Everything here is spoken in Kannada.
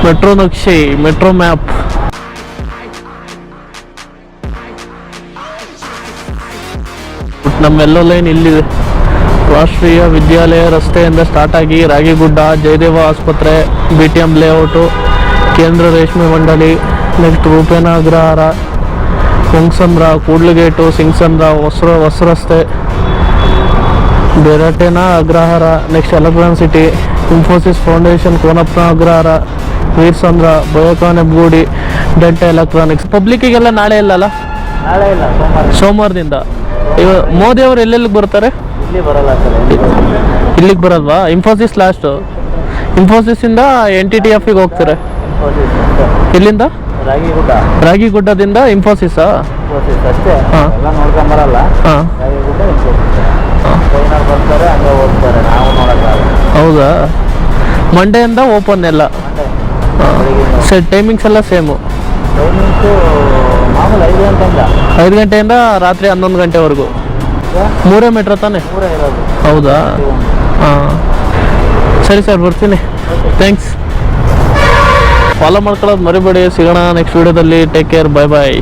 ಮೆಟ್ರೋ ನಕ್ಷೆ, ಮೆಟ್ರೋ ಮ್ಯಾಪ್. ನಮ್ಮ ಮೆಲ್ಲೋ ಲೈನ್ ಇಲ್ಲಿದೆ. ರಾಷ್ಟ್ರೀಯ ವಿದ್ಯಾಲಯ ರಸ್ತೆಯಿಂದ ಸ್ಟಾರ್ಟ್ ಆಗಿ ರಾಗಿಗುಡ್ಡ, ಜಯದೇವ ಆಸ್ಪತ್ರೆ, BTM ಲೇಔಟು, ಕೇಂದ್ರ ರೇಷ್ಮೆ ಮಂಡಳಿ, next Rupena Agrahara, Hongasandra, ಕೂಡ್ಲುಗೇಟು, Singasandra, Hosa Rasthe, Beratena Agrahara, next electronic city, Infosys foundation, Konappana Agrahara, Veerasandra, Biocon Hebbagodi, Delta electronics. ಪಬ್ಲಿಕ್ಕಿಗೆಲ್ಲ ನಾಳೆ ಇಲ್ಲಲ್ಲ? ನಾಳೆ ಇಲ್ಲ, ಸೋಮವಾರದಿಂದ. ಮೋದಿ ಅವರು ಎಲ್ಲೆಲ್ಲಿಗೆ ಬರ್ತಾರೆ? ಇಲ್ಲಿ ಬರಲ್ಲ ಸರ್. ಇಲ್ಲಿಗೆ ಬರಲ್ವಾ? ಇನ್ಫೋಸಿಸ್ ಲಾಸ್ಟು. ಇನ್ಫೋಸಿಸಿಂದ NTTF ಹೋಗ್ತಾರೆ. ಇಲ್ಲಿಂದ ರಾಗಿಗುಡ್ಡದಿಂದ ಇನ್ಫೋಸಿಸ್ ಅಷ್ಟೇ. ಹಾಂ, ಎಲ್ಲ ನೋಡ್ಕೊಂಬರಲ್ಲ. ಹಾಂ, ರಾಗಿಗುಡ್ಡ ಟ್ರೈನರ್ ಬರ್ತಾರೆ, ಹಂಗೆ ಹೋಗ್ತಾರೆ, ನಾವು ನೋಡೋಕ್ಕಾಗಲ್ಲ. ಹೌದಾ? ಮಂಡೆಯಿಂದ ಓಪನ್ ಎಲ್ಲ. ಸರ್ ಟೈಮಿಂಗ್ಸ್ ಎಲ್ಲ ಸೇಮು? ಟೈಮಿಂಗ್ಸು ಮಾಮೂಲು 5 ಗಂಟೆಯಿಂದ 5 ಗಂಟೆಯಿಂದ ರಾತ್ರಿ 11 ಗಂಟೆವರೆಗೂ. 3 ಮೀಟ್ರ್ ತಾನೆ? 3 ಇರೋದು. ಹೌದಾ? ಹಾಂ, ಸರಿ ಸರ್, ಬರ್ತೀನಿ. ಥ್ಯಾಂಕ್ಸ್. ಫಾಲೋ ಮಾಡ್ಕೊಳ್ಳೋದು ಮರಿಬೇಡಿ. ಸಿಗೋಣ ನೆಕ್ಸ್ಟ್ ವೀಡಿಯೋದಲ್ಲಿ. ಟೇಕ್ ಕೇರ್, ಬೈ ಬಾಯ್.